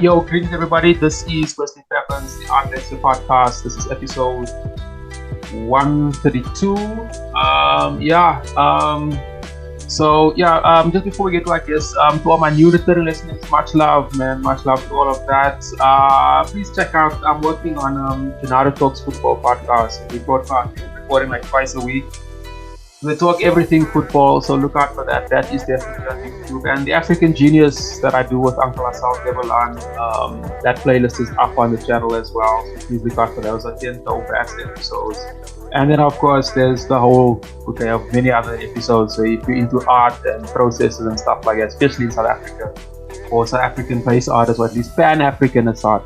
Yo, greetings everybody. This is Wesley Peppins, the Art Lexcia podcast. This is episode 132. Just before we get to to all my new returning listeners, much love, man. Much love to all of that. Please check out, I'm working on Gennaro Talks Football podcast. Recording like twice a week. We talk everything football, so look out for that. That is definitely on YouTube. And the African Genius that I do with Uncle Asal Devolan, that playlist is up on the channel as well. So please look out for those. 10 dope ass episodes. And then, of course, there's the whole bouquet of many other episodes. So if you're into art and processes and stuff like that, especially in South Africa, or South African-based artists, or at least Pan-Africanist art,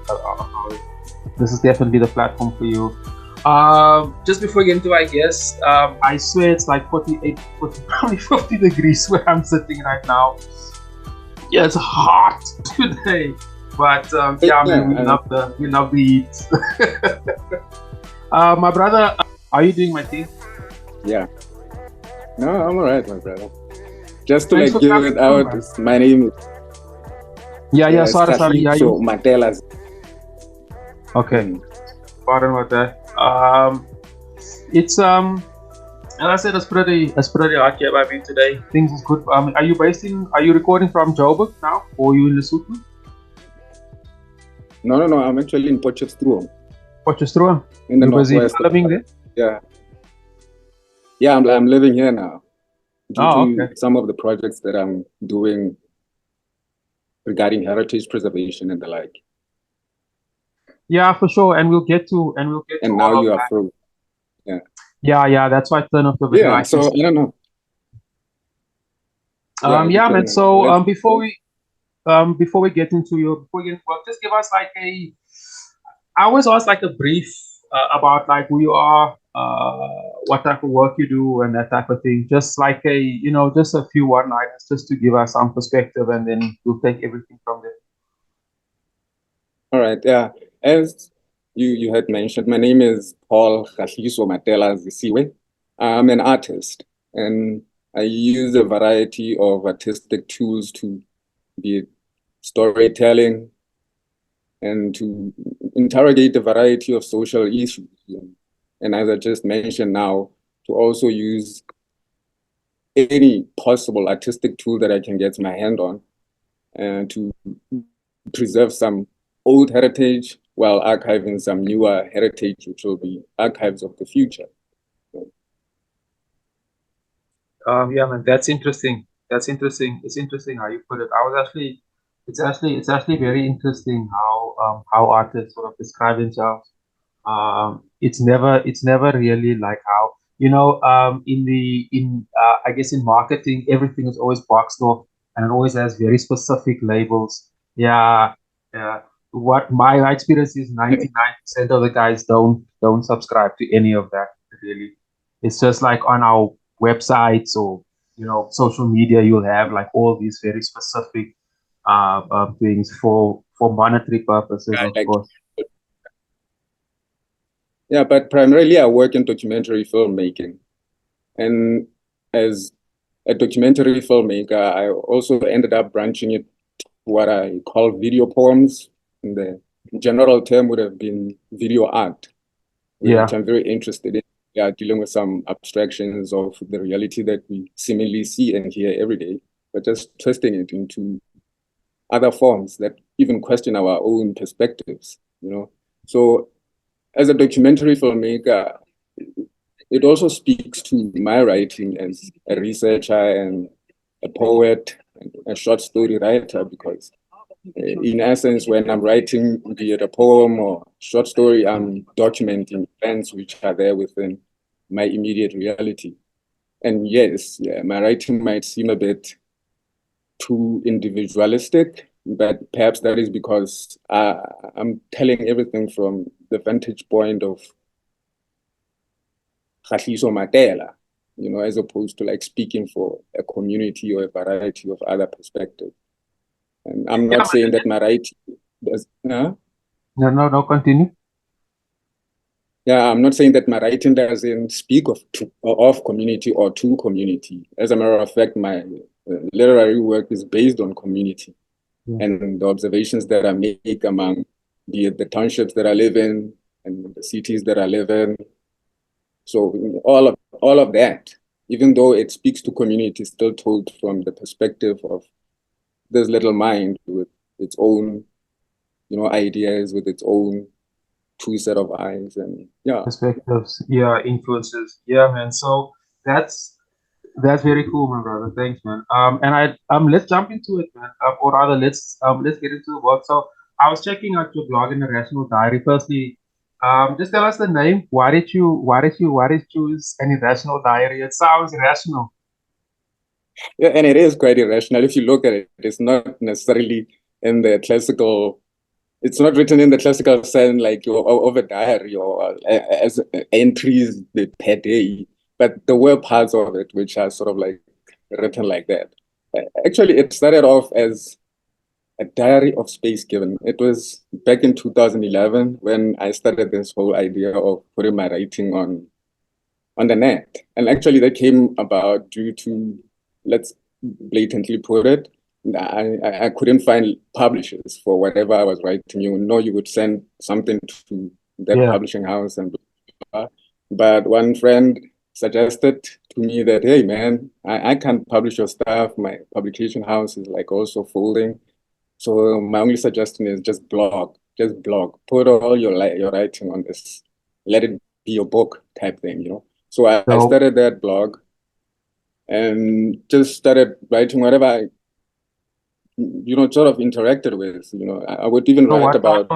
this is definitely the platform for you. Just before we get into our guest, I swear it's like 48, probably 50 degrees where I'm sitting right now. Yeah, it's hot today, but we love the heat. My brother, are you doing my thing? Yeah. No, I'm alright, my brother. Just to give it out, my name is sorry. Khahliso Matela. Okay. Pardon about that. It's as I said, it's pretty hot here by me today. Things is good. Are you recording from Joburg now, or are you in Lesotho? No, I'm actually in Potchefstroom. In the northwest. Living there? Yeah, I'm living here now. Okay. Some of the projects that I'm doing regarding heritage preservation and the like. Yeah, for sure, and we'll get to. And now you are through. Yeah. That's why I turned off the video. Yeah, so I don't know. Man. So before we get into just give us like I always ask like a brief about like who you are, what type of work you do, and that type of thing. Just like just a few one-liners, just to give us some perspective, and then we'll take everything from there. All right. Yeah. As you had mentioned, my name is Paul Khahliso Matela Zisiwe. I'm an artist, and I use a variety of artistic tools to be storytelling and to interrogate a variety of social issues. And as I just mentioned now, to also use any possible artistic tool that I can get my hand on and to preserve some old heritage while archiving some newer heritage, which will be archives of the future. Man, that's interesting. It's interesting how you put it. It's actually very interesting how artists sort of describe themselves. It's never really like how I guess in marketing everything is always boxed off and it always has very specific labels. Yeah. What my experience is, 99% of the guys don't subscribe to any of that really. It's just like on our websites or social media, you'll have like all these very specific things for monetary purposes, of course. Yeah, but primarily I work in documentary filmmaking. And as a documentary filmmaker, I also ended up branching it to what I call video poems. And the general term would have been video art, which I'm very interested in. Yeah, dealing with some abstractions of the reality that we seemingly see and hear every day, but just twisting it into other forms that even question our own perspectives, So as a documentary filmmaker, it also speaks to my writing as a researcher and a poet and a short story writer, because in essence, when I'm writing, be it a poem or short story, I'm documenting events which are there within my immediate reality. And yes, my writing might seem a bit too individualistic, but perhaps that is because I'm telling everything from the vantage point of Khahliso Matela, as opposed to like speaking for a community or a variety of other perspectives. And I'm not saying that my writing does. No, continue. Yeah, I'm not saying that my writing doesn't speak of community or to community. As a matter of fact, my literary work is based on community. and the observations that I make among the townships that I live in and the cities that I live in. So all of that, even though it speaks to community, still told from the perspective of this little mind with its own, ideas, with its own true set of eyes, and yeah. Perspectives, yeah, influences, yeah, man. So that's that's very cool, my brother. Thanks, man. And let's jump into it, man. Or rather, let's get into the work. So I was checking out your blog in the Rational Diary. Firstly, just tell us the name. Why did you choose an irrational diary? It sounds rational. Yeah, and it is quite irrational. If you look at it, it's not necessarily in the classical, it's not written in the classical sense like of a diary or as entries per day, but there were parts of it which are sort of like written like that. Actually, it started off as a diary of space given. It was back in 2011 when I started this whole idea of putting my writing on the net. And actually that came about due to, let's blatantly put it, I couldn't find publishers for whatever I was writing. You would send something to that Yeah. publishing house and blah, blah. But one friend suggested to me that, hey man, I can't publish your stuff. My publication house is like also folding. So my only suggestion is just blog. Just blog. Put all your writing on this. Let it be your book type thing. So I So started that blog and just started writing whatever I, sort of interacted with. I would even so write about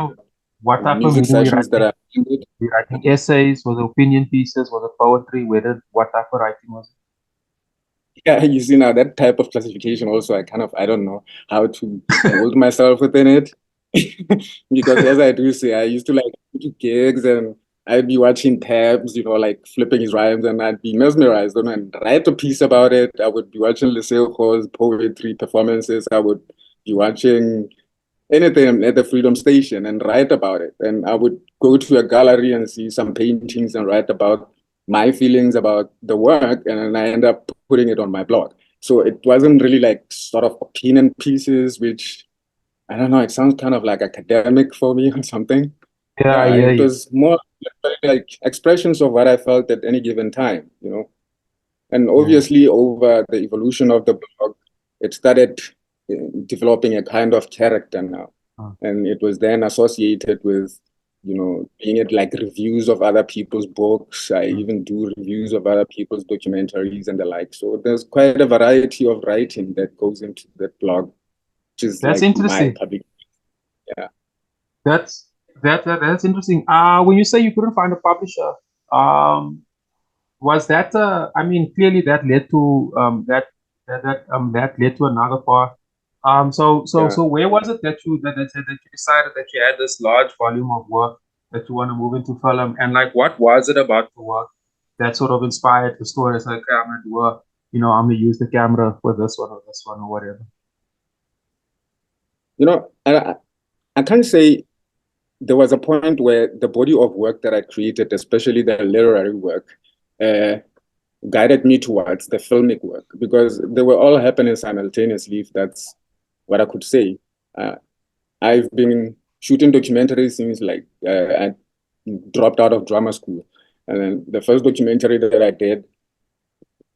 what type of music meaning were you sessions that writing? I attended. Were you writing essays? Was it opinion pieces? Was it poetry? What type of writing was Yeah, you see now that type of classification also, I don't know how to mold myself within it. Because as I do say, I used to like go to gigs and I'd be watching tabs, like flipping his rhymes, and I'd be mesmerized and write a piece about it. I would be watching Leseo's poetry performances. I would be watching anything at the Freedom Station and write about it. And I would go to a gallery and see some paintings and write about my feelings about the work, and then I end up putting it on my blog. So it wasn't really like sort of opinion pieces, which I don't know, it sounds kind of like academic for me or something. it? Yeah, I Yeah, hear it you. was more like expressions of what I felt at any given time. And Yeah. obviously, over the evolution of the blog, it started developing a kind of character now. Uh, And it was then associated with, being it like reviews of other people's books. I uh. even do reviews of other people's documentaries and the like. So there's quite a variety of writing that goes into that blog, which is That's like my interesting. public. Yeah. That's that's interesting. When you say you couldn't find a publisher, um, was that I mean, clearly that led to that led to another part. Yeah. So where was it that you decided that you had this large volume of work that you want to move into film, and like what was it about the work that sort of inspired the story? It's like, okay, I'm gonna do I'm gonna use the camera for this one or whatever. I can't say there was a point where the body of work that I created, especially the literary work, uh, guided me towards the filmic work because they were all happening simultaneously, if that's what I could say. Uh, I've been shooting documentaries since like I dropped out of drama school. And then the first documentary that I did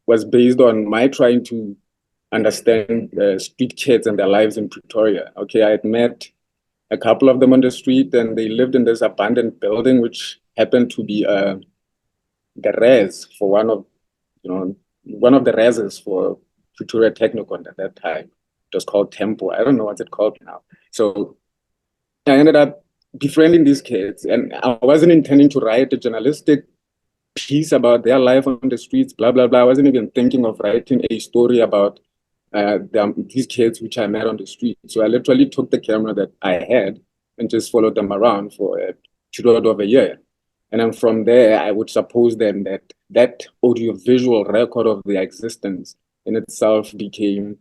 was based on my trying to understand street kids and their lives in Pretoria. Okay, I had met a couple of them on the street and they lived in this abandoned building, which happened to be the res for one of the reses for Pretoria Technicon at that time. It was called Tempo. I don't know what's it called now. So I ended up befriending these kids, and I wasn't intending to write a journalistic piece about their life on the streets, blah blah blah. I wasn't even thinking of writing a story about these kids which I met on the street. So I literally took the camera that I had and just followed them around for a period of a year. And then from there, I would suppose then that that audiovisual record of their existence in itself became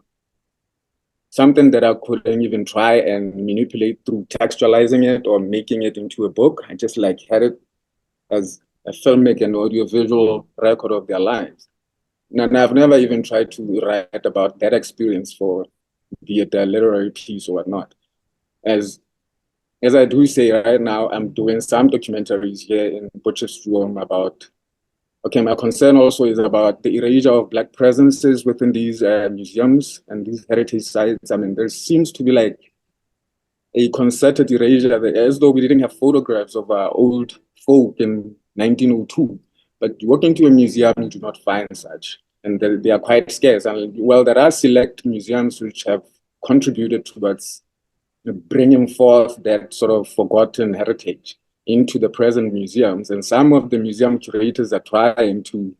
something that I couldn't even try and manipulate through textualizing it or making it into a book. I just like had it as a filmic and audiovisual record of their lives. And I've never even tried to write about that experience for be it a literary piece or whatnot. As I do say right now, I'm doing some documentaries here in Potchefstroom about, okay, my concern also is about the erasure of Black presences within these museums and these heritage sites. I mean, there seems to be like a concerted erasure, as though we didn't have photographs of our old folk in 1902. But you walk into a museum, you do not find such. And they are quite scarce. And well, there are select museums which have contributed towards bringing forth that sort of forgotten heritage into the present museums. And some of the museum curators are trying to,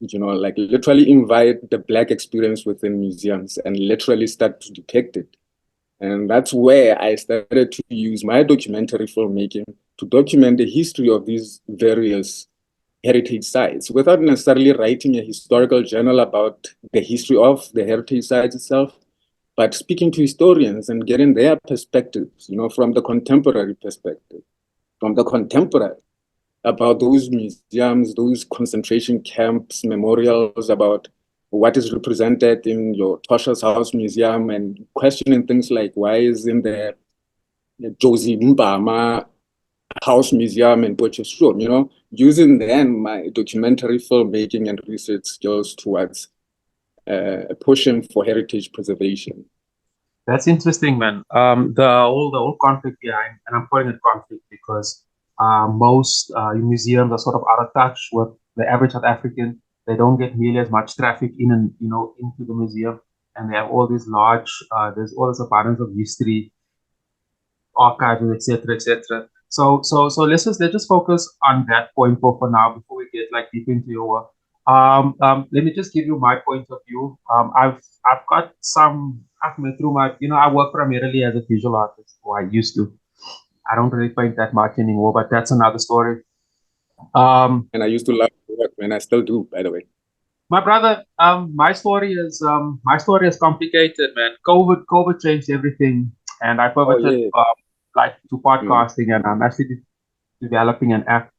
like literally invite the Black experience within museums and literally start to depict it. And that's where I started to use my documentary filmmaking to document the history of these various heritage sites without necessarily writing a historical journal about the history of the heritage sites itself, but speaking to historians and getting their perspectives, from the contemporary perspective, about those museums, those concentration camps, memorials, about what is represented in your Tosha's House Museum, and questioning things like, why isn't there Josie Mbama House Museum in Potchefstroom, using then my documentary filmmaking and research skills towards pushing for heritage preservation. That's interesting, man. The whole conflict behind, and I'm calling it conflict because most museums are sort of out of touch with the average South African. They don't get nearly as much traffic in and into the museum, and they have all these large. There's all this abundance of history, archives, etc., etc. So let's just focus on that point for now before we get like deep into your work. Let me just give you my point of view. I've got some. I've been through my. I work primarily as a visual artist, or I used to. I don't really paint that much anymore, but that's another story. And I used to love work, and I still do, by the way. My brother, my story is complicated, man. COVID changed everything, and I pivoted to podcasting, and I'm actually developing an app.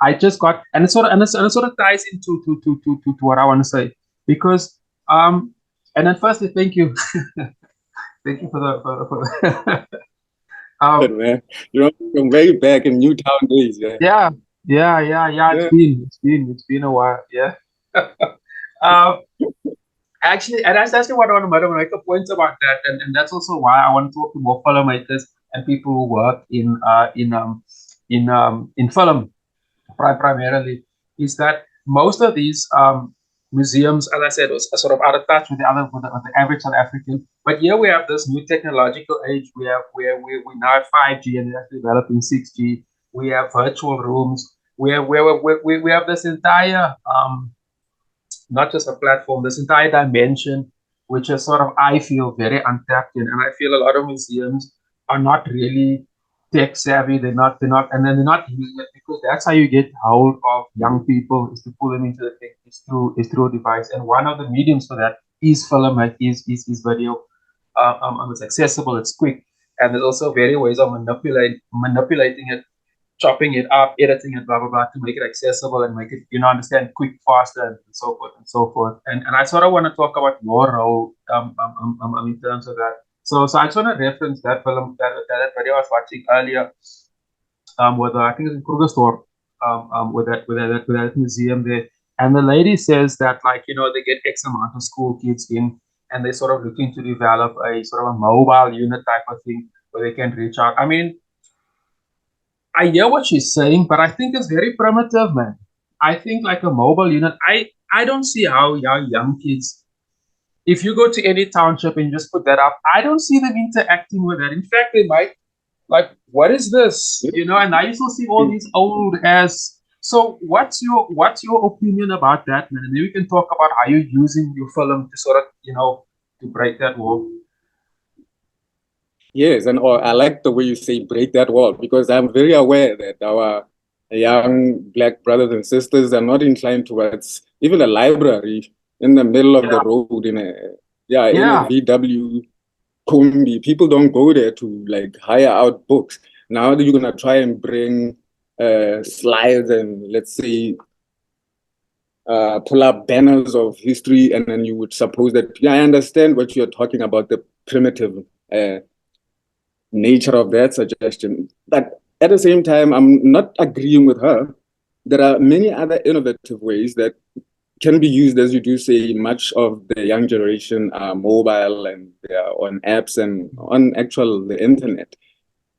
I just got, and it sort of ties into to what I want to say, because and then firstly, thank you, thank you for the Good, man. From way back in Newtown days, yeah. It's been a while, yeah. Actually, and that's actually what I want to make a point about that, and that's also why I want to talk to more filmmakers and people who work in film primarily, is that most of these museums, as I said, was sort of out of touch with the average South African. But here we have this new technological age. We now have 5G and they're developing 6G. We have virtual rooms. We have this entire not just a platform, this entire dimension, which is sort of, I feel, very untapped in. And I feel a lot of museums are not really tech savvy. They're not, and then they're not using it, because that's how you get hold of young people, is to pull them into the thing, is through a device. And one of the mediums for that is film, like is video. It's accessible, it's quick, and there's also various ways of manipulating it, chopping it up, editing it, blah blah blah, to make it accessible and make it, understand, quick, faster, and so forth and so forth. And I sort of want to talk about your role in terms of that. So I just want to reference that film, that video I was watching earlier, with I think it's in Klerksdorp, with that museum there, and the lady says that, like, they get X amount of school kids in, and they're sort of looking to develop a sort of a mobile unit type of thing where they can reach out. I mean, I hear what she's saying, but I think it's very primitive, man. I think like a mobile unit, I don't see how young kids, if you go to any township and you just put that up, I don't see them interacting with that. In fact, they might, like, what is this? And I still see all these old ass. So what's your opinion about that, man? And then we can talk about how you're using your film to sort of, to break that wall. Yes, and I like the way you say break that wall, because I'm very aware that our young Black brothers and sisters are not inclined towards even a library in the middle of the road in a VW combi. People don't go there to like hire out books. Now you're gonna try and bring slides and, let's say, pull up banners of history, and then you would suppose that, yeah, I understand what you're talking about, the primitive nature of that suggestion. But at the same time, I'm not agreeing with her. There are many other innovative ways that can be used, as you do say. Much of the young generation are mobile and they are on apps and on the internet.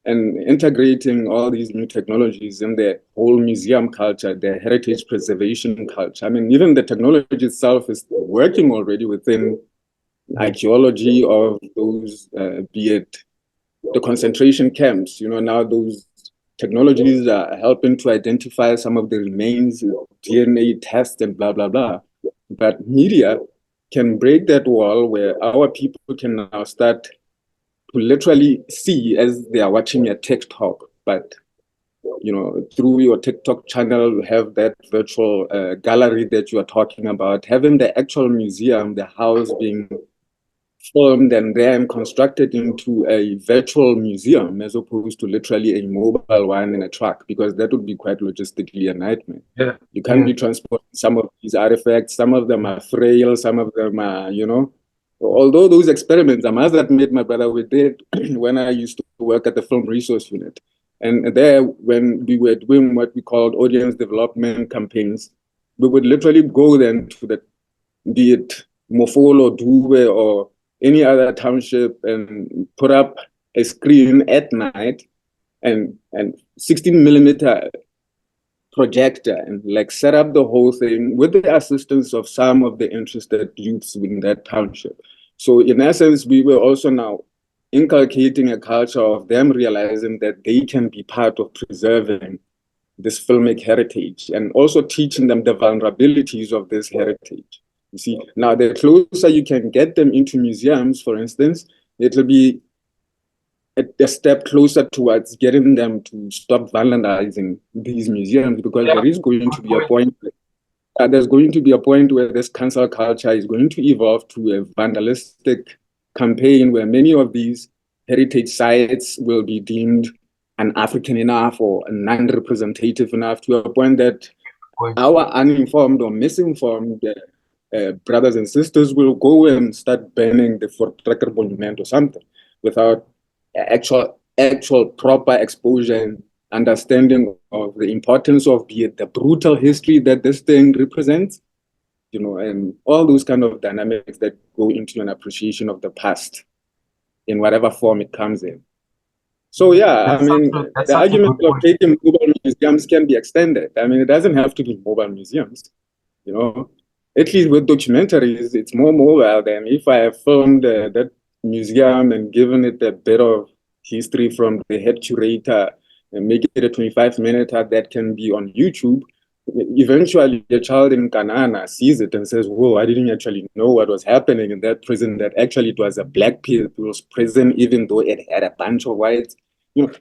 And integrating all these new technologies in the whole museum culture, the heritage preservation culture. I mean, even the technology itself is working already within archaeology of those, be it the concentration camps. Now those technologies are helping to identify some of the remains, DNA tests, and blah, blah, blah. But media can break that wall where our people can now start to literally see as they are watching a TikTok, but through your TikTok channel, have that virtual gallery that you are talking about, having the actual museum, the house being filmed and then constructed into a virtual museum as opposed to literally a mobile one in a truck, because that would be quite logistically a nightmare. Yeah. You can't be transporting some of these artifacts. Some of them are frail. Some of them are, although those experiments, I must admit, my brother, we did when I used to work at the Film Resource Unit. And there, when we were doing what we called audience development campaigns, we would literally go then to be it Mofolo, Dube, or any other township, and put up a screen at night and 16 millimeter projector, and like set up the whole thing with the assistance of some of the interested youths in that township. So in essence, we were also now inculcating a culture of them realizing that they can be part of preserving this filmic heritage, and also teaching them the vulnerabilities of this heritage. You see, now the closer you can get them into museums, for instance, it'll be a step closer towards getting them to stop vandalizing these museums, because there is going to be a point. There's going to be a point where this cancel culture is going to evolve to a vandalistic campaign where many of these heritage sites will be deemed un-African enough or non-representative enough, to a point that our uninformed or misinformed brothers and sisters will go and start banning the Fort Tracker Monument or something without actual proper exposure and understanding of the importance of the brutal history that this thing represents, and all those kind of dynamics that go into an appreciation of the past in whatever form it comes in. So yeah, the argument of creating mobile museums can be extended. It doesn't have to be mobile museums, At least with documentaries, it's more mobile than if I have filmed that museum and given it a bit of history from the head curator and make it a 25-minute that can be on YouTube. Eventually, a child in Kanana sees it and says, whoa, I didn't actually know what was happening in that prison, that actually it was a black people's prison, even though it had a bunch of whites.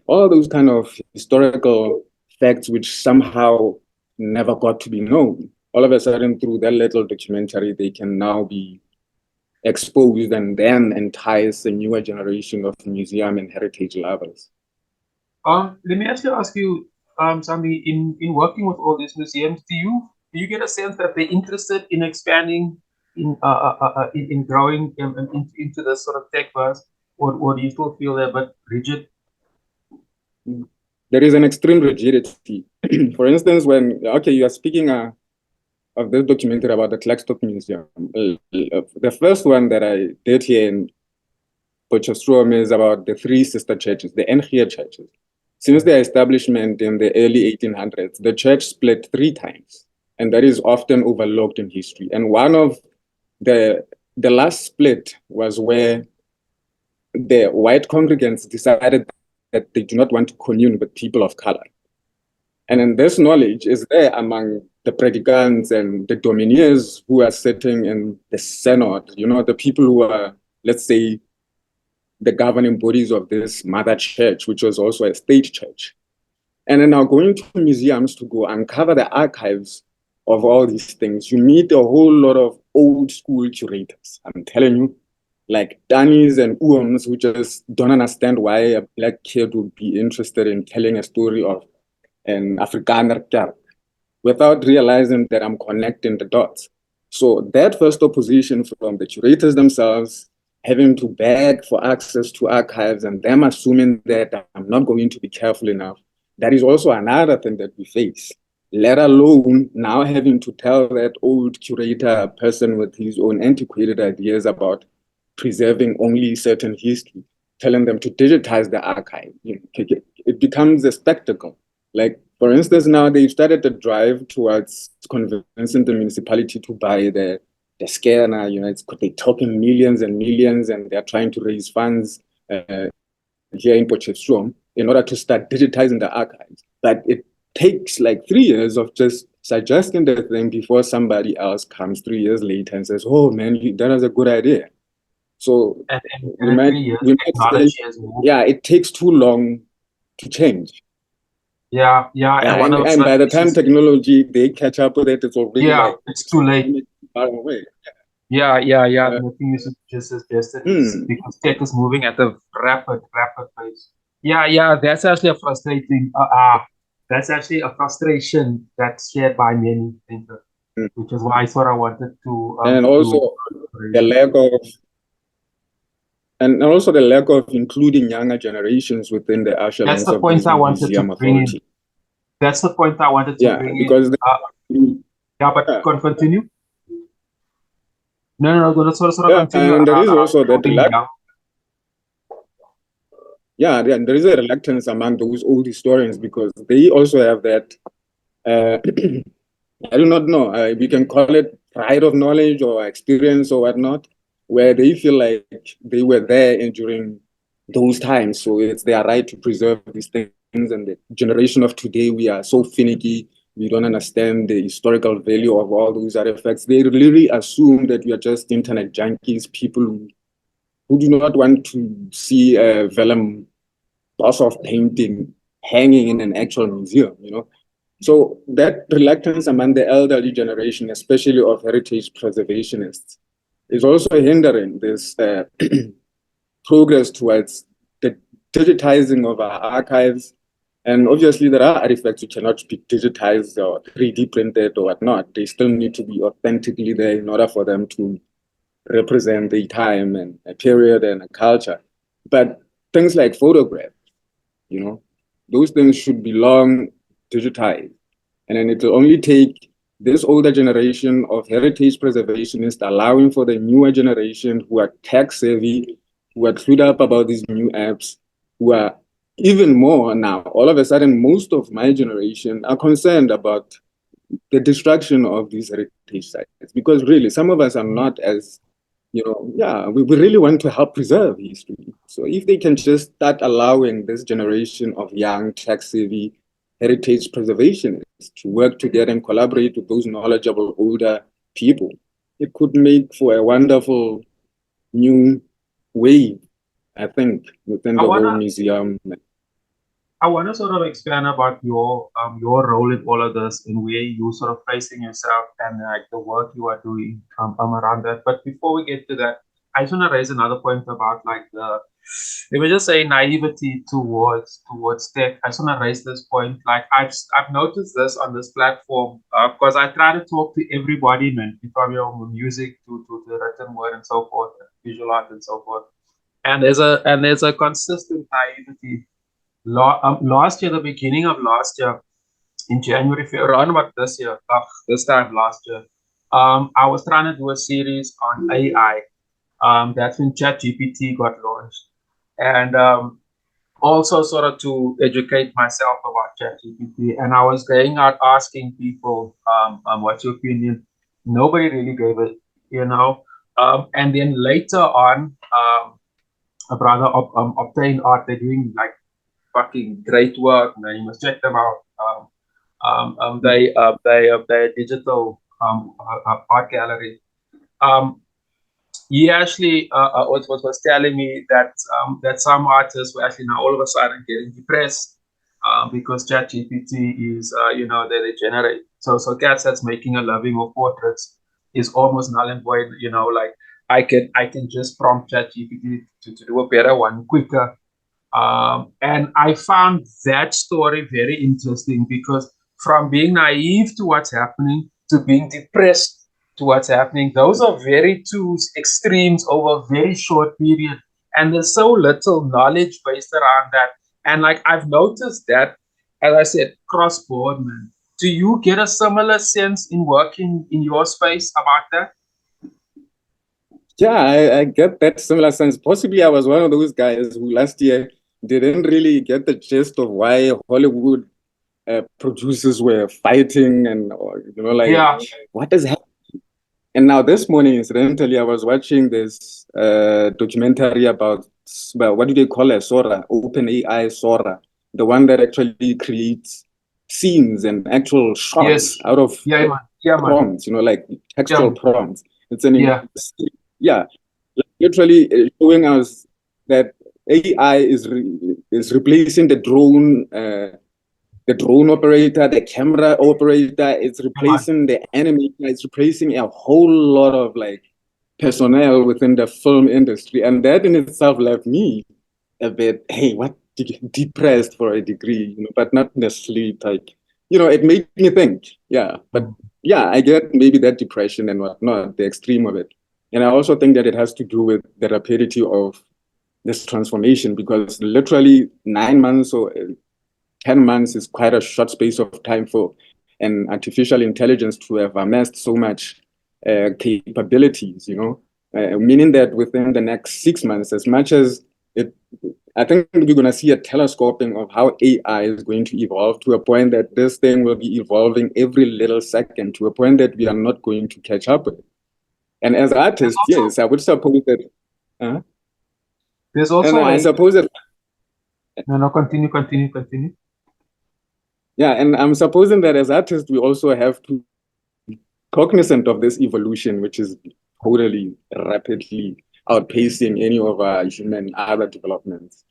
All those kind of historical facts which somehow never got to be known. All of a sudden, through that little documentary, they can now be exposed and then entice a newer generation of museum and heritage lovers. Let me actually ask you, Sambi, in working with all these museums, do you get a sense that they're interested in expanding, in growing into this sort of tech buzz, or do you still feel they're a bit rigid? There is an extreme rigidity. For instance, you are speaking of this documentary about the Klerksdorp Museum. The first one that I did here in Potchefstroom is about the three sister churches, the NG churches. Since their establishment in the early 1800s, the church split 3 times, and that is often overlooked in history. And one of the last split was where the white congregants decided that they do not want to commune with people of color. And then this knowledge is there among the predicants and the domineers who are sitting in the synod, the people who are, let's say, the governing bodies of this mother church, which was also a state church. And then now going to museums to go uncover the archives of all these things, you meet a whole lot of old school curators. I'm telling you, like Danis and Uoms, who just don't understand why a black kid would be interested in telling a story of an Afrikaner kerk. without realizing that I'm connecting the dots. So that first opposition from the curators themselves, having to beg for access to archives and them assuming that I'm not going to be careful enough, that is also another thing that we face. Let alone now having to tell that old curator person with his own antiquated ideas about preserving only certain history, telling them to digitize the archive. It becomes a spectacle. Like, for instance, now they've started the drive towards convincing the municipality to buy the scanner. They're talking millions and millions, and they're trying to raise funds here in Potchefstroom in order to start digitizing the archives. But it takes like 3 years of just suggesting the thing before somebody else comes 3 years later and says, "Oh man, that was a good idea." So And we in might 3 years, we might say, technology has moved. yeah, it takes too long to change. Yeah, yeah. And Yeah, one of and by the the time issues, technology they catch up with it, it's already yeah, like it's too late. far away. Yeah. Uh, The thing you just suggested is hmm. because tech is moving at a rapid pace. Yeah. That's actually a frustrating. That's actually a frustration that's shared by many thinkers, Hmm. which is why I sort of wanted And to also the raise. lack of and also the lack of including younger generations within the That's echelons the of point these I wanted to museum bring in. authority. That's the point I wanted to Yeah, bring in. because Yeah, but yeah, continue. No. Sort of yeah, continue and there is around also that including young. there is a reluctance among those old historians because they also have that I do not know. We can call it pride of knowledge or experience or whatnot, where they feel like they were there and during those times. So it's their right to preserve these things. And the generation of today, we are so finicky. We don't understand the historical value of all those artifacts. They really assume that we are just internet junkies, people who do not want to see a vellum boss of painting hanging in an actual museum. So that reluctance among the elderly generation, especially of heritage preservationists, is also hindering this progress towards the digitizing of our archives. And obviously, there are artifacts which cannot be digitized or 3D printed or whatnot. They still need to be authentically there in order for them to represent the time and a period and a culture. But things like photographs, you know, those things should be long digitized. And then it will only take this older generation of heritage preservationists allowing for the newer generation who are tech savvy, who are clued up about these new apps, who are even more now. All of a sudden, most of my generation are concerned about the destruction of these heritage sites because really, some of us are not as yeah, we really want to help preserve history. So if they can just start allowing this generation of young, tech-savvy heritage preservationists to work together and collaborate with those knowledgeable older people, it could make for a wonderful new wave, I think, within I the whole wanna museum. I wanna sort of expand about your role in all of this and where you sort of placing yourself and like the work you are doing around that. But before we get to that, I just wanna raise another point about like the let me just say naivety towards tech. I just wanna raise this point. Like I've noticed this on this platform because I try to talk to everybody, man, from your music to the written word and so forth, visual art and so forth. And there's a consistent naivety. Last year, the beginning of last year, in January, around about this year, this time last year, I was trying to do a series on AI. That's when ChatGPT got launched, and also sort of to educate myself about ChatGPT. And I was going out asking people, what's your opinion? Nobody really gave it, you know. And then later on, a brother obtained art. They're doing like fucking great work, man. You must check them out. They're digital art gallery. Um, he actually was telling me that some artists were actually now all of a sudden getting depressed because ChatGPT is they generate so cats that's making a living of portraits is almost null and void. Like I can just prompt ChatGPT to do a better one quicker, and I found that story very interesting because from being naive to what's happening to being depressed to what's happening. Those are very two extremes over a very short period. And there's so little knowledge based around that. And like I've noticed that, as I said, cross board, man. Do you get a similar sense in working in your space about that? Yeah, I get that similar sense. Possibly I was one of those guys who last year didn't really get the gist of why Hollywood producers were fighting and, like, Yeah, what is happening? And now this morning, incidentally, I was watching this documentary about, well, what do they call it? Sora, OpenAI Sora, the one that actually creates scenes and actual shots yes. out of Yeah, man. Yeah, man. prompts, like Yeah, textual prompts. It's an yeah. yeah, like literally showing us that AI is replacing the drone operator, the camera operator. It's Yeah, man. replacing the animator. It's replacing a whole lot of like personnel within the film industry, and that in itself left me a bit, hey, what, depressed for a degree, but not necessarily like, it made me think. Yeah, but yeah, I get maybe that depression and whatnot, the extreme of it. And I also think that it has to do with the rapidity of this transformation, because literally 9 months or 10 months is quite a short space of time for an artificial intelligence to have amassed so much capabilities, meaning that within the next 6 months, as much as it, I think we're going to see a telescoping of how AI is going to evolve to a point that this thing will be evolving every little second to a point that we are not going to catch up with it. And as artists, yes, I would suppose that. There's And also I suppose that. no, continue. Yeah, and I'm supposing that as artists, we also have to be cognizant of this evolution, which is totally rapidly outpacing any of our human other developments,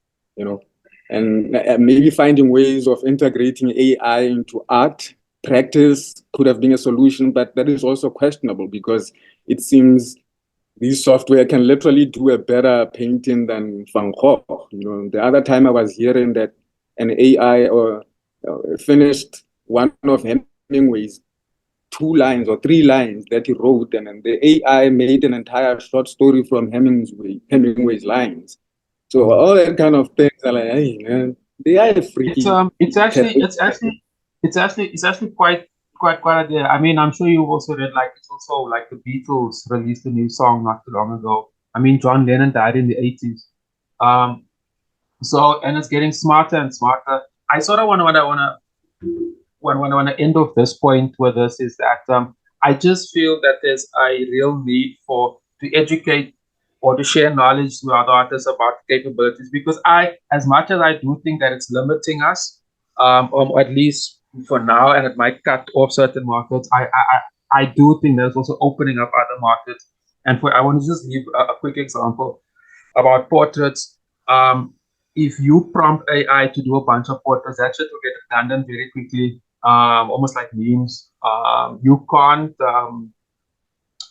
and maybe finding ways of integrating AI into art practice could have been a solution, but that is also questionable because it seems these software can literally do a better painting than Van Gogh. The other time I was hearing that an AI or finished one of Hemingway's 2 lines or 3 lines that he wrote, and then the AI made an entire short story from Hemingway's lines. So all that kind of things are like, hey man, they are freaky. It's actually quite there. I mean, I'm sure you've also read like it's also like the Beatles released a new song not too long ago. I mean, John Lennon died in the 80s. So and it's getting smarter and smarter. I sort of want to end off this point with this is that I just feel that there's a real need for to educate or to share knowledge to other artists about capabilities because as much as I do think that it's limiting us, or at least for now, and it might cut off certain markets, I do think there's also opening up other markets. And I want to just give a quick example about portraits. If you prompt AI to do a bunch of portraits, that shit will get redundant very quickly, almost like memes. You can't,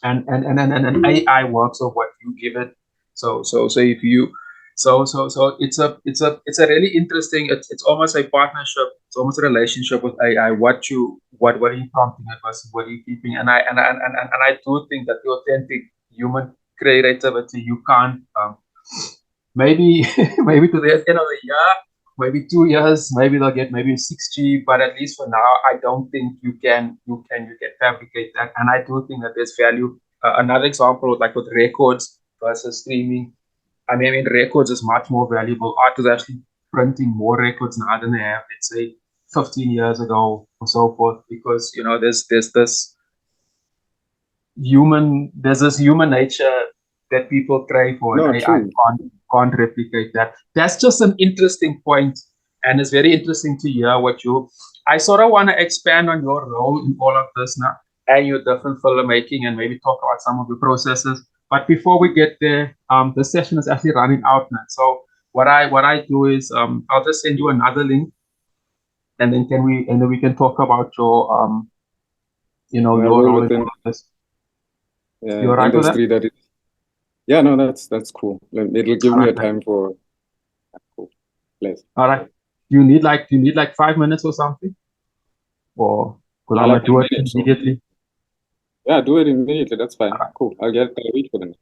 and AI works of what you give it. So if you, so it's a really interesting. It's almost a partnership. It's almost a relationship with AI. What are you prompting it versus what are you keeping? And I do think that the authentic human creativity you can't. Maybe maybe to the end of the year, maybe 2 years, maybe they'll get maybe 6G, but at least for now, I don't think you can fabricate that. And I do think that there's value. Another example, like with records versus streaming. I mean, records is much more valuable. Art is actually printing more records now than they have, let's say, 15 years ago or so forth, because there's this human nature that people crave for, No, and AI true. can't replicate that. That's just an interesting point, and it's very interesting to hear what you. I sort of want to expand on your role in all of this now, and your different filmmaking, and maybe talk about some of the processes. But before we get there, the session is actually running out now. So what I do is I'll just send you another link, and then we can talk about your your role in all of this. You're right with that? Industry that is. Yeah, no, that's cool. It'll give me a time for. Cool. Please. All right. Do you need like 5 minutes or something? or because I I'm like gonna a do it minute, so immediately. yeah, do it immediately. That's All fine. right. Cool. I'll wait for them.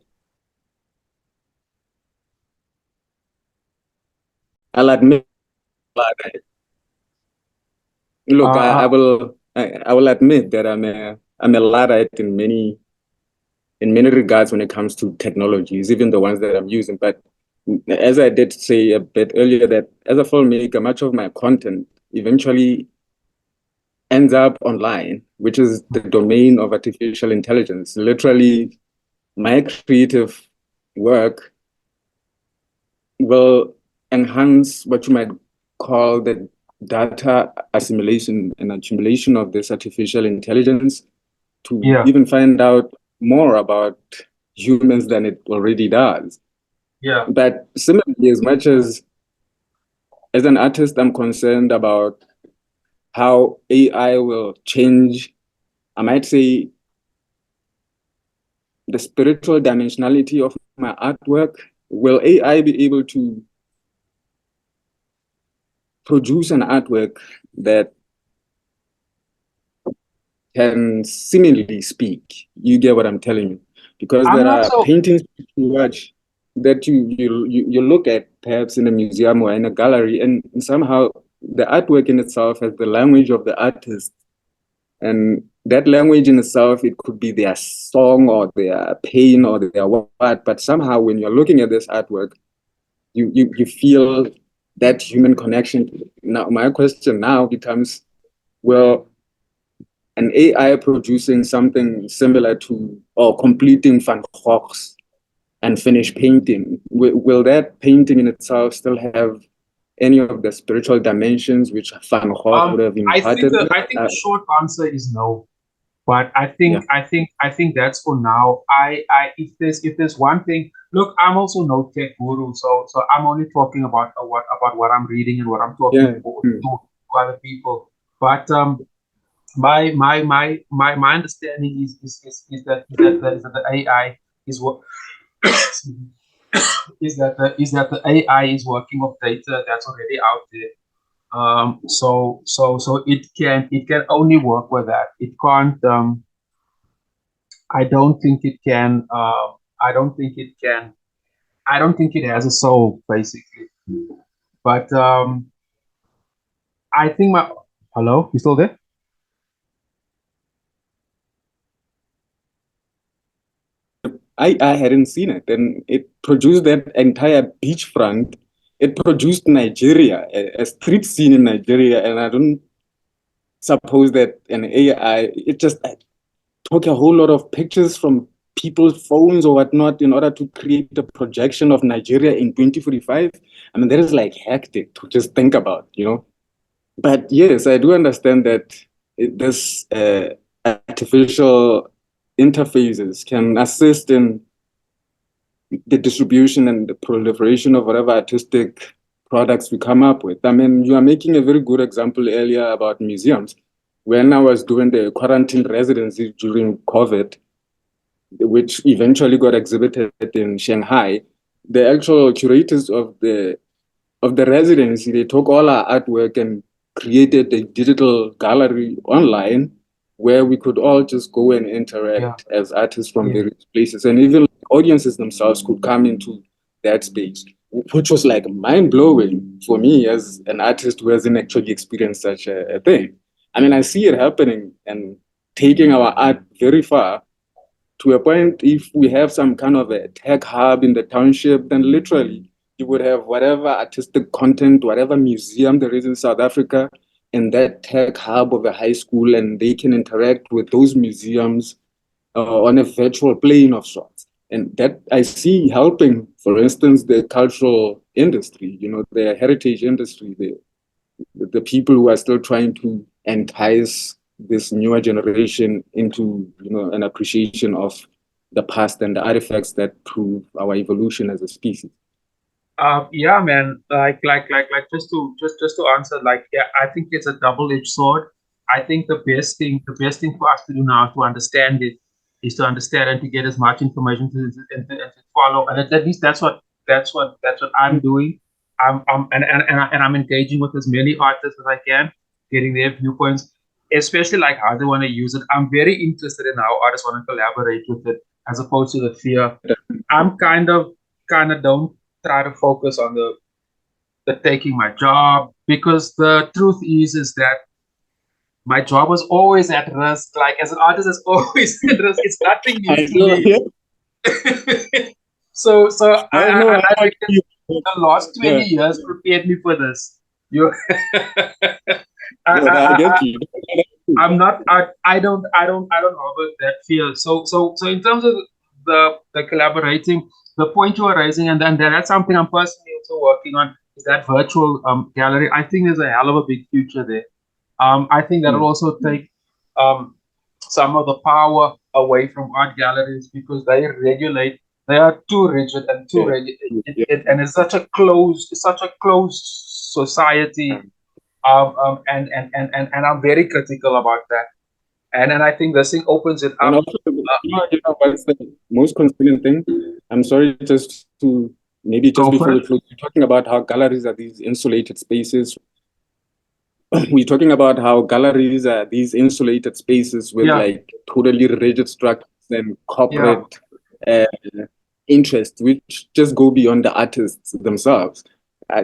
I'll admit, look, Uh, I will admit that I'm a Luddite in many regards when it comes to technologies, even the ones that I'm using. But as I did say a bit earlier, that as a filmmaker, much of my content eventually ends up online, which is the domain of artificial intelligence. Literally, my creative work will enhance what you might call the data assimilation and accumulation of this artificial intelligence to yeah, even find out more about humans than it already does. yeah. But similarly, as much as an artist, I'm concerned about how AI will change, I might say, the spiritual dimensionality of my artwork. Will AI be able to produce an artwork that can seemingly speak? You get what I'm telling you? Because I'm there not are so. paintings you watch that you look at perhaps in a museum or in a gallery, and somehow the artwork in itself has the language of the artist. And that language in itself, it could be their song or their pain or their what, but somehow when you're looking at this artwork, you feel that human connection. Now, my question now becomes, well, an AI producing something similar to or completing Van Gogh's unfinished painting, will that painting in itself still have any of the spiritual dimensions which Van Gogh would have imparted? I think the short answer is no. But Yeah, I think that's for now. If there's one thing, look, I'm also no tech guru, so I'm only talking about what I'm reading and what I'm talking yeah. to other people. But my understanding is that the AI is what is that the AI is working with data that's already out there. So it can only work with that. It can't. I don't think it can. I don't think it can. I don't think it has a soul, basically. But I think my. Hello, you still there? I hadn't seen it, and it produced that entire beachfront. It produced Nigeria, a street scene in Nigeria, and I don't suppose that an AI it just took a whole lot of pictures from people's phones or whatnot in order to create a projection of Nigeria in 2045. I mean, that is like hectic to just think about, you know. But yes, I do understand that this artificial interfaces can assist in the distribution and the proliferation of whatever artistic products we come up with. I mean, you are making a very good example earlier about museums. When I was doing the quarantine residency during COVID, which eventually got exhibited in Shanghai, the actual curators of the residency, they took all our artwork and created a digital gallery online where we could all just go and Yeah, interact as artists from yeah. various places. And even audiences themselves could come into that space, which was like mind blowing for me as an artist who hasn't actually experienced such a thing. I mean, I see it happening and taking our art very far to a point. If we have some kind of a tech hub in the township, then literally you would have whatever artistic content, whatever museum there is in South Africa, in that tech hub of a high school, and they can interact with those museums on a virtual plane of sorts. And that I see helping, for instance, the cultural industry, you know, the heritage industry, the people who are still trying to entice this newer generation into, you know, an appreciation of the past and the artifacts that prove our evolution as a species. Yeah, man. Just to answer, like, yeah, I think it's a double-edged sword. I think the best thing for us to do now to understand it is to understand and to get as much information and to follow. And at least that's what I'm doing. I'm and I'm engaging with as many artists as I can, getting their viewpoints. especially like how they want to use it. I'm very interested in how artists want to collaborate with it, as opposed to the fear. I'm kind of don't try to focus on the taking my job, because the truth is that my job was always at risk. Like as an artist, it's always at risk. It's nothing new I to know, me. yeah. So I know I how reckon you, the last 20 yeah, years prepared me for this. You, yeah, I I, get you. I'm not. I don't know about that fear. So in terms of the collaborating, the point you are raising, and then that's something I'm personally also working on, is that virtual gallery. I think there's a hell of a big future there. I think that'll Mm. also take um some of the power away from art galleries, because they regulate. They are too rigid and too Yeah, rigid, yeah. and it's such a closed society. And I'm very critical about that. And I think this thing opens it And up. also, you know what's the most concerning thing? I'm sorry, just to maybe just Go for before it. we close, you're talking about how galleries are these insulated spaces. We're talking about how galleries are these insulated spaces with Yeah, like totally rigid structures and yeah. corporate uh, interests, which just go beyond the artists themselves.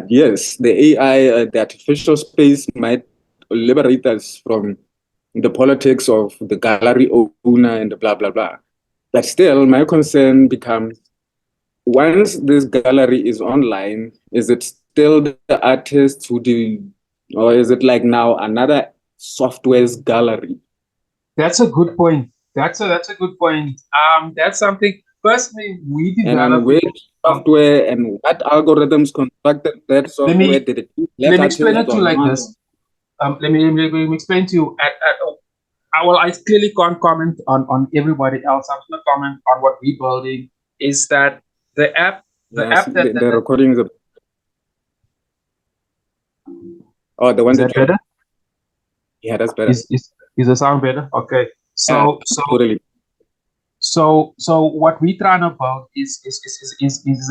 Yes, the AI, the artificial space might liberate us from the politics of the gallery owner and the blah, blah, blah. But still, my concern becomes, once this gallery is online, is it still the artist who do, or is it like now another software's gallery? That's a good point. That's a good point. That's something personally we And on developed. which Um, software and what algorithms constructed that let software? me Did it use let black me explain it artists to or you like not? this. Let me explain to you. Well, I clearly can't comment on everybody else. I'm just gonna comment on what we're building. Is that the Yes, app that, the recordings of, oh, the one is that that you, better? yeah, that's better. Is the sound better? Okay. Yeah, So so totally. so what we trying to build is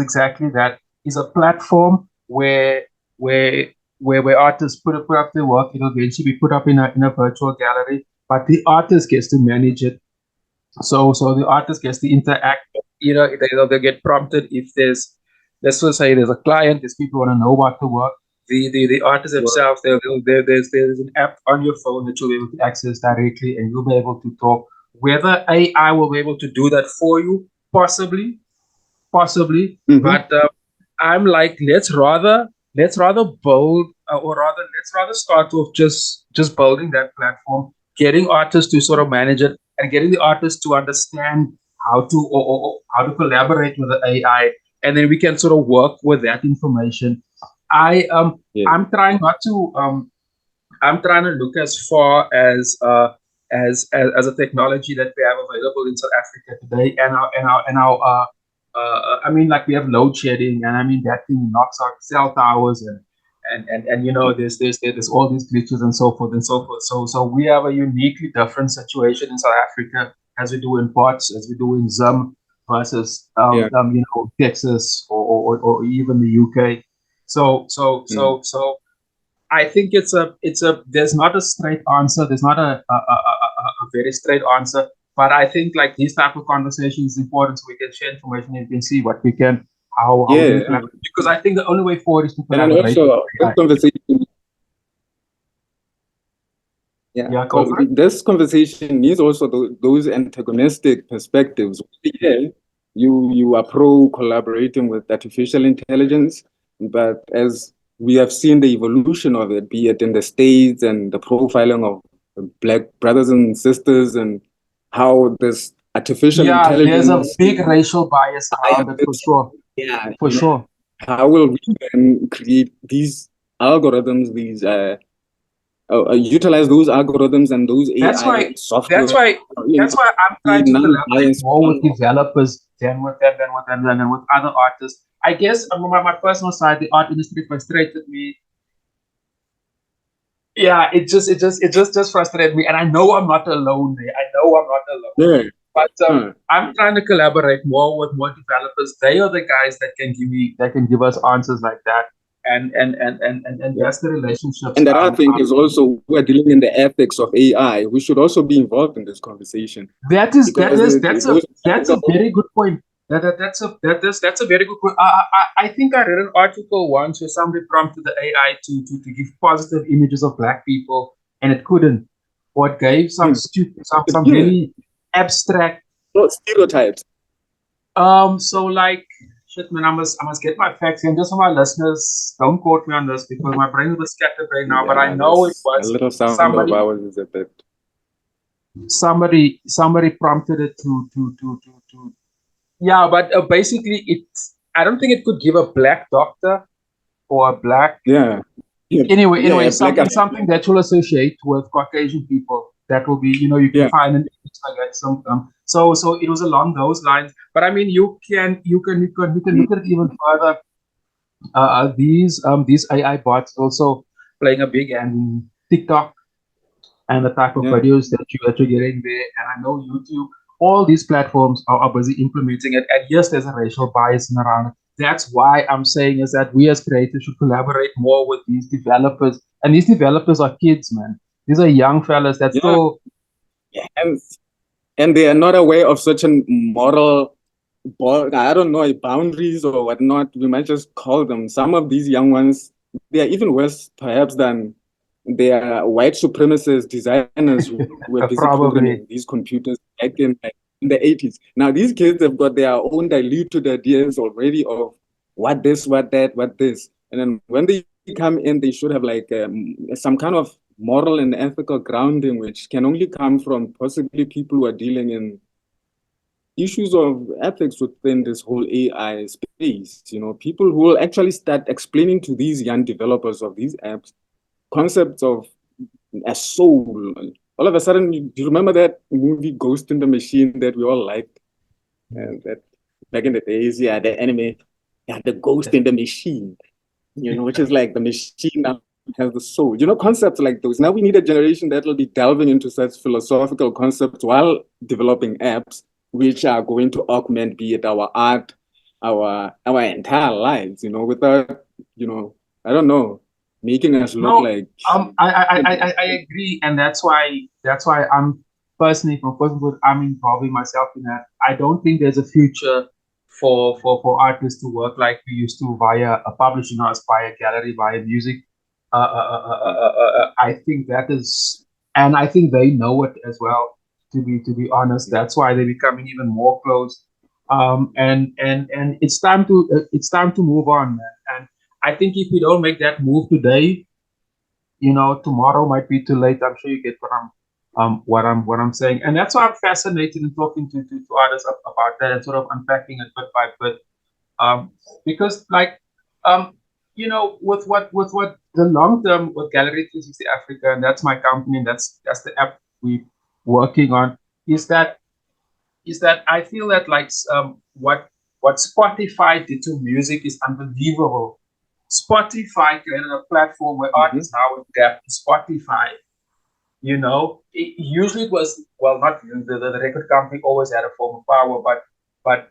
exactly that. Is a platform where where artists put up their work. It'll eventually be put up in a virtual gallery, but the artist gets to manage it. So the artist gets to interact. They get prompted if there's, let's just say there's a client, there's people who want to know about the work. The artist themselves, there's an app on your phone that you'll be able to access directly, and you'll be able to talk. Whether AI will be able to do that for you, possibly, Mm-hmm. but I'm like, let's rather build, or rather let's rather start with just building that platform, getting artists to sort of manage it, and getting the artists to understand how to, or how to collaborate with the AI, and then we can sort of work with that information. I Yeah. I'm trying not to I'm trying to look as far as a technology that we have available in South Africa today, I mean, like we have load shedding, and I mean that thing knocks out cell towers, and there's all these glitches and so forth and so forth. So we have a uniquely different situation in South Africa, as we do in parts, as we do in Zim, versus Yeah. Texas, or even the UK. So so Mm. so so I think it's a there's not a straight answer. There's not a very straight answer. But I think like these type of conversations is important, so we can share information and we can see what we can, how we can Yeah. collaborate. Because I think the only way forward is to And then collaborate with also this AI. conversation, yeah, Yeah, go for it. this conversation needs also those antagonistic perspectives. Yeah, you are pro collaborating with artificial intelligence, but as we have seen the evolution of it, be it in the States and the profiling of Black brothers and sisters, and how this artificial Yeah, there's a intelligence big racial bias around it, for biases, sure. yeah, For sure. how will we then create these algorithms, these utilize those algorithms and those That's AI why that's software, why that's why I'm be trying to collaborate non-biased more with on. developers than with other artists. I guess on my personal side, the art industry frustrated me. Yeah, it just frustrated me, and I know I'm not alone there. I know I'm not alone. Yeah. But Huh. I'm trying to collaborate more with more developers. They are the guys that can give us answers like that. and Yeah. that's the relationships. And that I think is also, we're dealing in the ethics of AI. We should also be involved in this conversation because That's a very good point. That's a very good point. I think I read an article once where somebody prompted the AI to give positive images of black people, and it couldn't, or it gave some stupid, some really abstract. stereotypes. So like shit, man. I must get my facts in. Just for my listeners, don't quote me on this because my brain was scattered right now. But I Yeah, know it a was little sound of somebody ours is a bit. somebody prompted it to yeah, but basically it's I don't think it could give a black doctor or a black Yeah. anyway Black something that will associate with Caucasian people that will be you can yeah. find an image like that so it was along those lines, but I mean you can look at it even further. These AI bots also playing a big hand in TikTok and the type of Yeah. videos that you're getting there. And I know YouTube, all these platforms are busy implementing it. And yes, there's a racial bias in around it. That's why I'm saying is that we as creators should collaborate more with these developers. And these developers are kids, man. These are young fellas that Yeah. still And they are not aware of such a moral, I don't know, boundaries or whatnot. We might just call them. Some of these young ones, they are even worse, perhaps, than their white supremacist designers who were busy probably. programming these computers back in the 80s. Now, these kids have got their own diluted ideas already of what this, what that, what this. And then when they come in, they should have like some kind of moral and ethical grounding, which can only come from possibly people who are dealing in issues of ethics within this whole AI space. People who will actually start explaining to these young developers of these apps concepts of a soul. All of a sudden, do you remember that movie Ghost in the Machine that we all liked? That back in the days, yeah, the anime, yeah, the Ghost in the Machine, which is like the machine that has the soul. Concepts like those. Now we need a generation that will be delving into such philosophical concepts while developing apps, which are going to augment, be it our art, our entire lives, without, I don't know, making us look No, like I agree, and that's why I'm personally from personhood I'm involving myself in that. I don't think there's a future for artists to work like we used to via a publishing house, via gallery, via music. I think that is, and I think they know it as well. To be honest, that's why they're becoming even more close. And it's time to move on, man. And I think if we don't make that move today, tomorrow might be too late. I'm sure you get what I'm saying, and that's why I'm fascinated in talking to others about that and sort of unpacking it bit by bit. Because like with what the long term with Gallery 360 Africa, and that's my company, and that's the app we working on, is that I feel that like what Spotify did to music is unbelievable. Spotify created a platform where artists now adapt to Spotify. Usually it was, well, not usually, the record company always had a form of power, but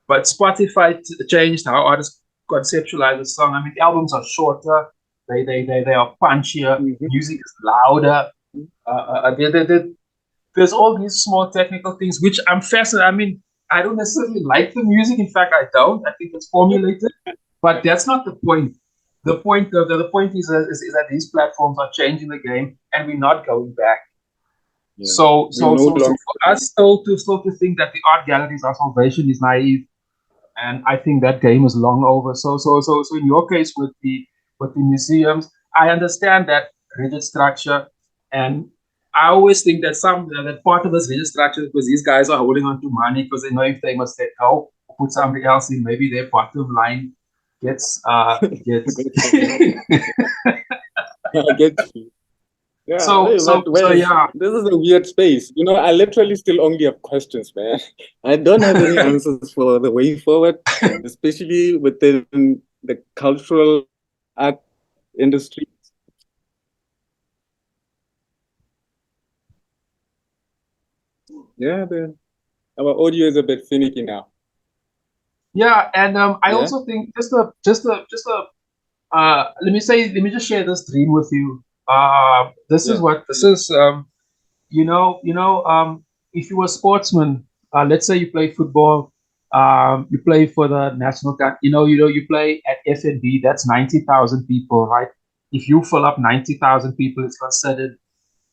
but Spotify changed how artists conceptualize a song. I mean, albums are shorter, they are punchier, music is louder. There's all these small technical things which I'm fascinated. I mean, I don't necessarily like the music. In fact, I don't. I think it's formulated, but that's not the point. The point is that these platforms are changing the game, and we're not going back. yeah. So for us still to think that the art galleries are salvation is naive, and I think that game is long over. So in your case with the museums, I understand that rigid structure, and I always think that part of this rigid structure is because these guys are holding on to money because they know if they must let go or put somebody else in, maybe their bottom line gets. I get you. Yeah, so so so yeah. this is a weird space. I literally still only have questions, man. I don't have any answers for the way forward, especially within the cultural art industry. Yeah, our audio is a bit finicky now. Yeah, and I Yeah. also think just a Let me just share this dream with you. This is Yeah. what this is. If you were a sportsman, let's say you play football, you play for the national team. You play at FNB. That's 90,000 people, right? If you fill up 90,000 people, it's considered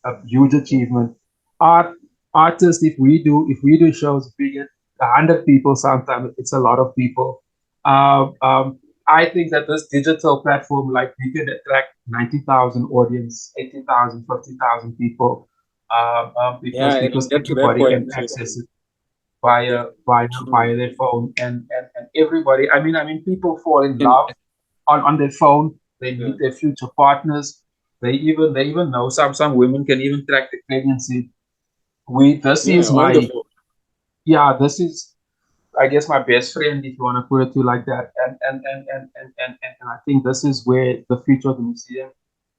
a huge achievement. Art Artists, if we do shows, if we get 100 people, sometimes it's a lot of people. I think that this digital platform, like we can attract 90,000 audience, 80,000, 50,000 people, Yeah, and because get to that everybody can point. access it Yeah, true. via their phone, and everybody. I mean, people fall in And love on their phone. They yeah, meet their future partners. They even know some women can even track the pregnancy. We This yeah, is on the my phone. yeah, this is, I guess, my best friend, if you want to put it to like that. And I think this is where the future of the museum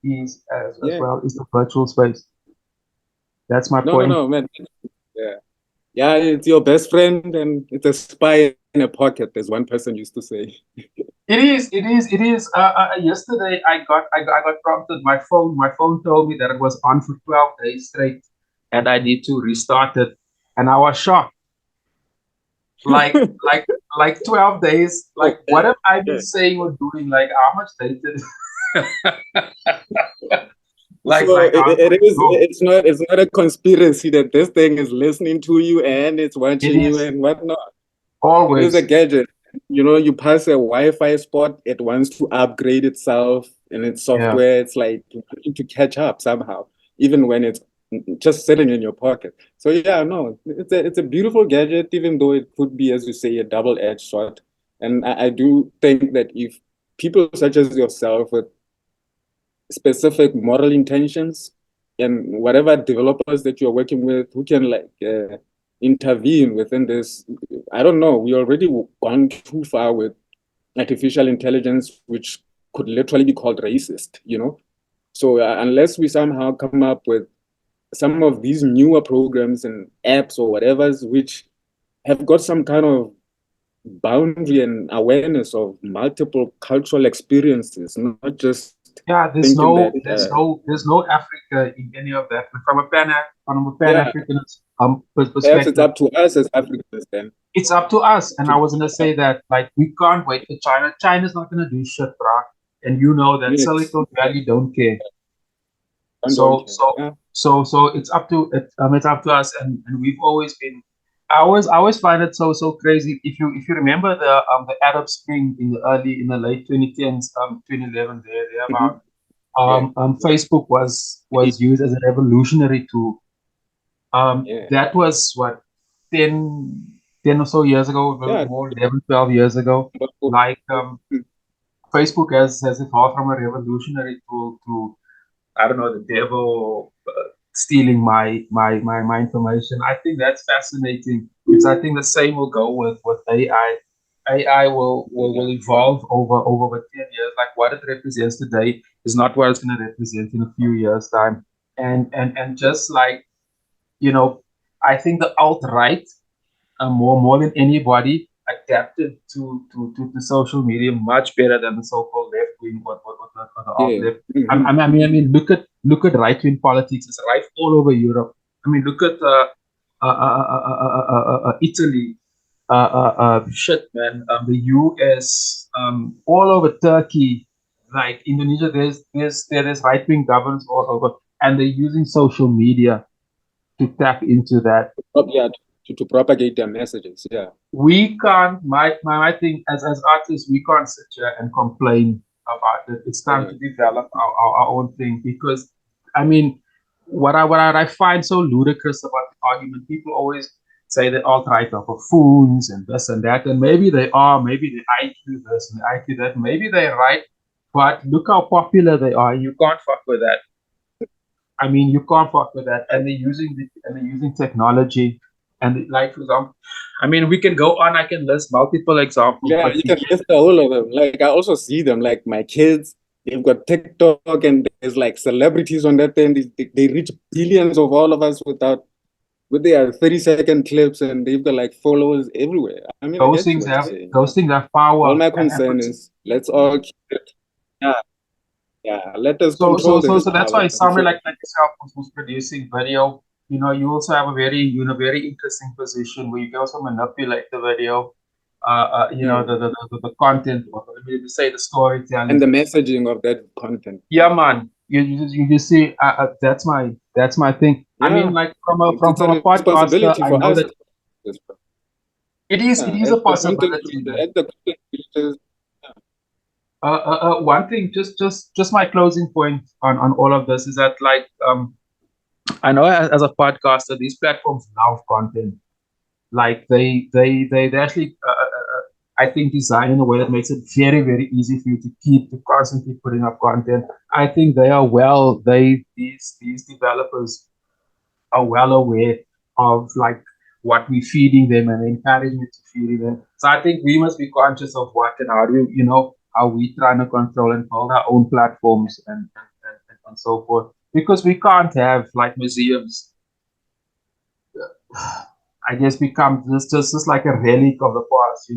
is, as Yeah. well, is the virtual space. That's my No, no, point. no, man. Yeah. Yeah, it's your best friend and it's a spy in a pocket, as one person used to say. It is. Yesterday I got prompted. My phone told me that it was on for 12 days straight, and I need to restart it. And I was shocked. Like like like 12 days. Oh, Like, what have I been yeah. saying or doing? Like, how much data? like So like how it is, no, it's not a conspiracy that this thing is listening to you and it's it watching you is and whatnot. It is a always. gadget. You know, you pass a Wi-Fi spot, it wants to upgrade itself and its Yeah. software. It's like wanting to catch up somehow, even when it's just sitting in your pocket. So yeah, no, it's a beautiful gadget, even though it could be, as you say, a double-edged sword. And I do think that if people such as yourself with specific moral intentions and whatever developers that you're working with who can like intervene within this, I don't know, we already gone too far with artificial intelligence, which could literally be called racist, you know. So unless we somehow come up with some of these newer programs and apps or whatever's which have got some kind of boundary and awareness of multiple cultural experiences, not just Yeah, thinking that there's no Africa in any of that. From a Pan yeah, African perhaps it's perspective, up to us as Africans then it's up to us. And to I was gonna say that, like, we can't wait for China. China's not gonna do shit, bro. And you know that yes, Silicon yeah, Valley don't care. I don't So care. so Yeah. so it's up to us, and we've always been. I always find it so crazy. If you remember the Arab Spring in the late 2010s, 2011, there about, Mhm. Yeah. Facebook was used as a revolutionary tool. Yeah. That was what, 10 or so years ago, maybe Yeah. more, 11, 12 years ago. But, Like, Facebook has evolved from a revolutionary tool to, I don't know, the devil stealing my information. I think that's fascinating because I think the same will go with AI. AI will yeah. evolve over 10 years. Like, what it represents today is not what it's going to represent in a few years' time. And just like, you know, I think the alt-right, more than anybody, adapted to social media much better than the so-called left wing, or the alt Yeah. left. Mhm. Look at right wing politics. It's rife all over Europe. I mean, look at Italy. Shit, man. The US, all over Turkey, like Indonesia. There's right wing governments all over, and they're using social media to tap into that. Yeah. To propagate their messages. Yeah. We can't, my thing, as artists, we can't sit here and complain about it. It's time Yeah. to develop our own thing, because, I mean, what I find so ludicrous about the argument, people always say that alt-right are buffoons and this and that, and maybe they are, maybe they IQ this and IQ that, maybe they're right, but look how popular they are. You can't fuck with that. I mean, you can't fuck with that, and they're using technology, and, like, for example, I mean, we can go on. I can list multiple examples, Yeah. but You can list the whole of them. Like I also see them, like my kids, they've got TikTok and there's like celebrities on that thing. They reach billions of all of us with their 30-second clips and they've got like followers everywhere. I mean, I those get you things what you're have saying. those Yeah. things have All power. my And concern is let's all keep it. Let us So control this so that's power why somebody before. like yourself who's producing video, you also have a very, very interesting position where you can also manipulate the video, the content, or maybe to say the And storytelling. the messaging of that content. Yeah, man. You see, that's my thing. I Yeah, mean, like it's from a a podcaster, responsibility I for know us. that it is As a the content possibility, creator, man. as the content creators, One thing, just my closing point on all of this is that, like, I know as a podcaster, these platforms love content. Like they actually, I think, design in a way that makes it very, very easy for you to constantly putting up content. I think they are well, these developers are well aware of, like, what we're feeding them and the encouragement to feeding them. So I think we must be conscious of what and how do how we trying to control and build our own platforms and so forth. Because we can't have, like, museums, I guess, become just like a relic of the past,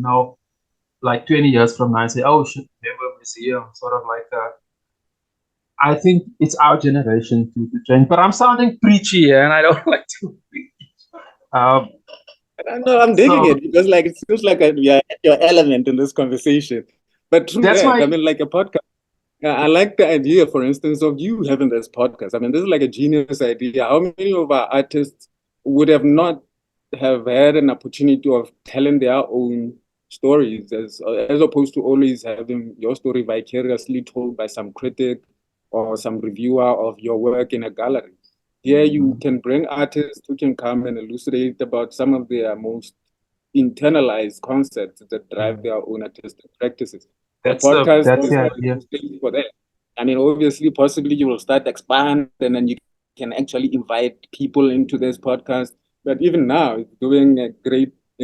like 20 years from now and say, oh, shit, remember museum, sort of like I think it's our generation to change. But I'm sounding preachy here, and I don't like to preach. Um, no, I'm digging so it because like it seems like you're at your element in this conversation. But true that's that, I my mean, like a podcast. I like the idea, for instance, of you having this podcast. I mean, this is like a genius idea. How many of our artists would have not have had an opportunity of telling their own stories as opposed to always having your story vicariously told by some critic or some reviewer of your work in a gallery? Here you can bring artists who can come and elucidate about some of their most internalized concepts that drive their own artistic practices. A podcast that's is the a idea. thing for that. I mean, obviously, possibly you will start expand and then you can actually invite people into this podcast. But even now, it's doing a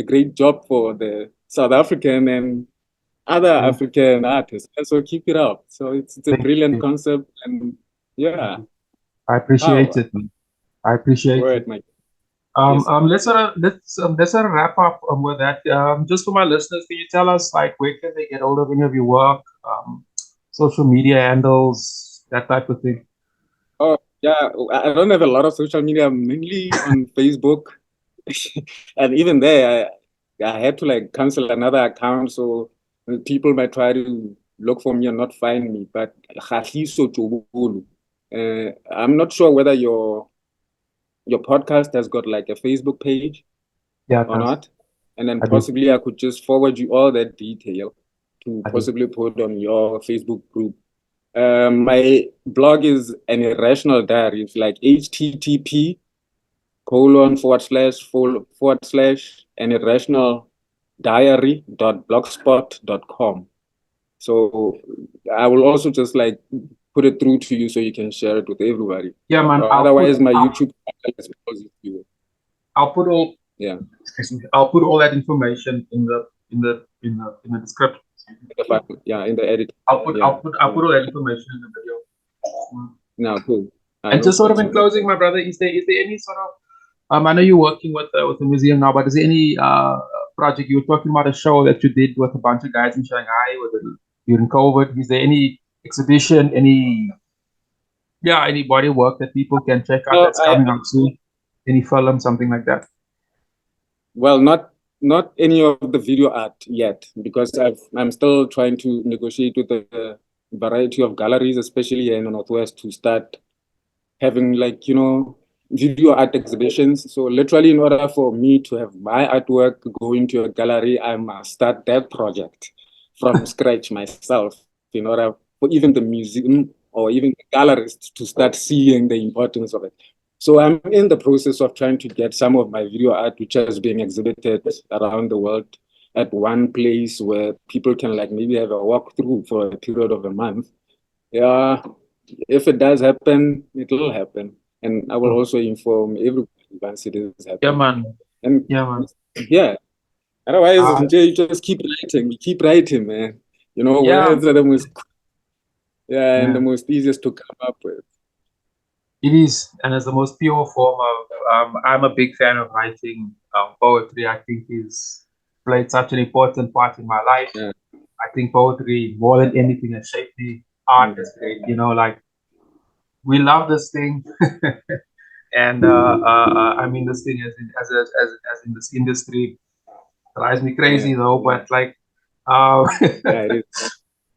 great job for the South African and other Thank African artists. So keep it up. So it's a thank brilliant you. concept, and yeah, I appreciate oh, it, man. I appreciate it. word, Mike. Yes, sir. Let's wrap up with that. Just for my listeners, can you tell us, like, where can they get hold of any of your work, social media handles, that type of thing? Oh, yeah. I don't have a lot of social media, mainly on Facebook. And even there, I had to like cancel another account. So people might try to look for me and not find me. But Khahliso Matela, I'm not sure whether your podcast has got like a Facebook page Yeah, it or does. not. And then I do. possibly I could just forward you all that detail to I do. possibly put on your Facebook group. My blog is an irrational diary. It's like http colon forward slash an irrational diary.blogspot.com. So I will also just like put it through to you so you can share it with everybody. Yeah, man. Otherwise, my YouTube channel is positive. I'll put all Yeah. excuse me, I'll put all that information in the description. Yeah, in the edit. Yeah. I'll put all that information in the video. No, cool. And No just sort of sweat, in man. closing, my brother, is there any sort of I know you're working with the museum now, but is there any project you were talking about, a show that you did with a bunch of guys in Shanghai during COVID? Is there any exhibition, any body work that people can check out No, that's coming up soon? Any film, something like that? well, not any of the video art yet, because I'm still trying to negotiate with the variety of galleries, especially here in the Northwest, to start having like, video art exhibitions. So literally, in order for me to have my artwork go into a gallery, I must start that project from scratch myself in order for even the museum or even the galleries to start seeing the importance of it. So I'm in the process of trying to get some of my video art, which has been exhibited around the world, at one place where people can like maybe have a walkthrough for a period of a month. Yeah, if it does happen, it will happen. And I will Oh, also inform everybody once it is yeah, happening. man. And Yeah, man. yeah, otherwise, Uh, you just keep writing. We keep writing, man. yeah, Words are the most, yeah, and the yeah. most easiest to come up with. It is, and it's the most pure form of. I'm a big fan of writing. Poetry, I think, is played such an important part in my life. Yeah. I think poetry, more than anything, has shaped me. art is great. You know, like we love this thing, and I mean, this thing as in this industry drives me Yeah, crazy though. But like, uh, yeah, it is.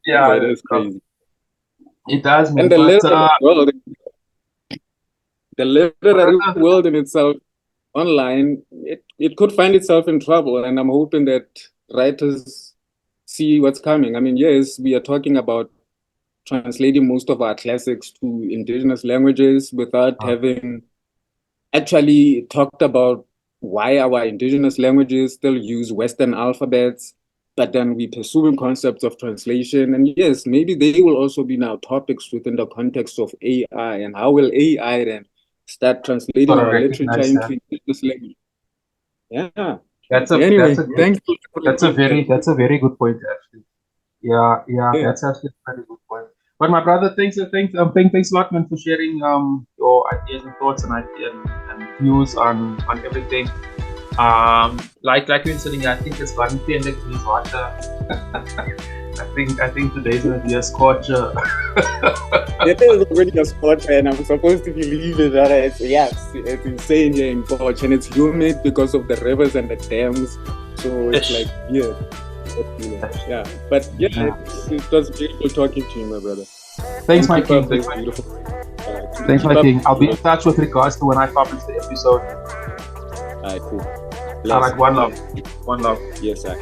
Yeah, it yeah, is crazy. it does, And man. But the literary brother, world in itself, online, it could find itself in trouble. And I'm hoping that writers see what's coming. I mean, yes, we are talking about translating most of our classics to indigenous languages without having actually talked about why our indigenous languages still use Western alphabets, but then we pursue concepts of translation. And yes, maybe they will also be now topics within the context of AI, and how will AI then start translating sort of our literature recognize that. into indigenous language? Yeah. That's a Anyway, that's a great thanks for the feedback. that's a very good point actually. Yeah, yeah, Yeah. that's actually a very good point. But my brother, thanks a lot, man, for sharing your ideas and thoughts and and views on everything. Like you were saying, I think it's 110 degrees hotter. I think today's gonna be a scorcher. It is already a spot, and I'm supposed to be leaving. It's insane here in Koch, and it's humid because of the rivers and the dams. So it's like, yeah. But yeah, Yeah. it was beautiful talking to you, my brother. Thanks, And my keep king. up this beautiful. Thanks, keep my up. king. I'll be in touch with regards to when I publish the episode. All right, cool. All right, one love. One love. Yes, I.